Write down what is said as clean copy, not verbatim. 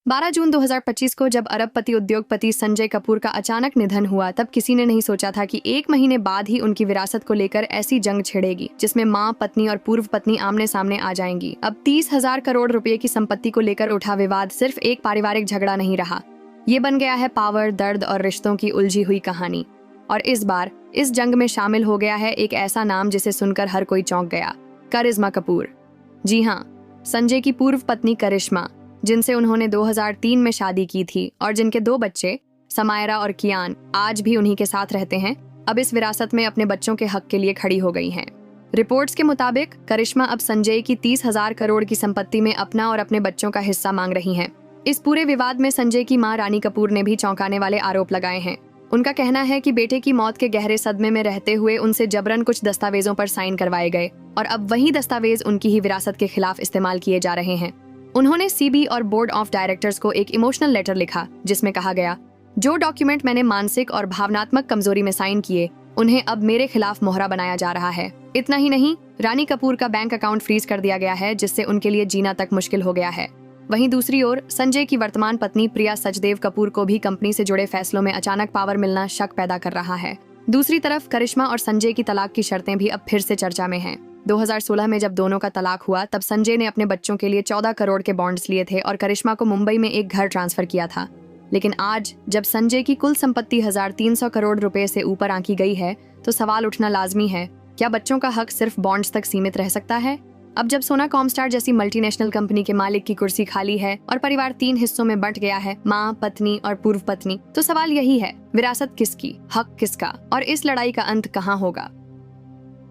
12 जून 2025 को जब अरबपति उद्योगपति संजय कपूर का अचानक निधन हुआ, तब किसी ने नहीं सोचा था कि 1 महीने बाद ही उनकी विरासत को लेकर ऐसी जंग छिड़ेगी जिसमें मां, पत्नी और पूर्व पत्नी आमने सामने आ जाएंगी। अब 30,000 करोड़ रुपए की संपत्ति को लेकर उठा विवाद सिर्फ एक पारिवारिक झगड़ा नहीं रहा, ये बन गया है पावर, दर्द और रिश्तों की उलझी हुई कहानी। और इस बार इस जंग में शामिल हो गया है एक ऐसा नाम जिसे सुनकर हर कोई चौंक गया, करिश्मा कपूर। जी हाँ, संजय की पूर्व पत्नी करिश्मा, जिनसे उन्होंने 2003 में शादी की थी और जिनके 2 बच्चे समायरा और कियान आज भी उन्हीं के साथ रहते हैं, अब इस विरासत में अपने बच्चों के हक के लिए खड़ी हो गई हैं। रिपोर्ट्स के मुताबिक करिश्मा अब संजय की 30,000 करोड़ की संपत्ति में अपना और अपने बच्चों का हिस्सा मांग रही हैं। इस पूरे विवाद में संजय की मां रानी कपूर ने भी चौंकाने वाले आरोप लगाए हैं। उनका कहना है कि बेटे की मौत के गहरे सदमे में रहते हुए उनसे जबरन कुछ दस्तावेजों पर साइन करवाए गए और अब वही दस्तावेज उनकी ही विरासत के खिलाफ इस्तेमाल किए जा रहे हैं। उन्होंने सीबी और बोर्ड ऑफ डायरेक्टर्स को एक इमोशनल लेटर लिखा जिसमें कहा गया, जो डॉक्यूमेंट मैंने मानसिक और भावनात्मक कमजोरी में साइन किए, उन्हें अब मेरे खिलाफ मोहरा बनाया जा रहा है। इतना ही नहीं, रानी कपूर का बैंक अकाउंट फ्रीज कर दिया गया है, जिससे उनके लिए जीना तक मुश्किल हो गया है। वहीं दूसरी ओर संजय की वर्तमान पत्नी प्रिया सचदेव कपूर को भी कंपनी से जुड़े फैसलों में अचानक पावर मिलना शक पैदा कर रहा है। दूसरी तरफ करिश्मा और संजय की तलाक की शर्तें भी अब फिर से चर्चा में हैं। 2016 में जब दोनों का तलाक हुआ, तब संजय ने अपने बच्चों के लिए 14 करोड़ के बॉन्ड्स लिए थे और करिश्मा को मुंबई में एक घर ट्रांसफर किया था। लेकिन आज जब संजय की कुल संपत्ति 1300 करोड़ रुपए से ऊपर आंकी गई है, तो सवाल उठना लाजमी है, क्या बच्चों का हक सिर्फ बॉन्ड्स तक सीमित रह सकता है? अब जब सोना कॉमस्टार जैसी मल्टीनेशनल कंपनी के मालिक की कुर्सी खाली है और परिवार 3 हिस्सों में बंट गया है, माँ, पत्नी और पूर्व पत्नी, तो सवाल यही है, विरासत किसकी, हक किसका और इस लड़ाई का अंत कहाँ होगा?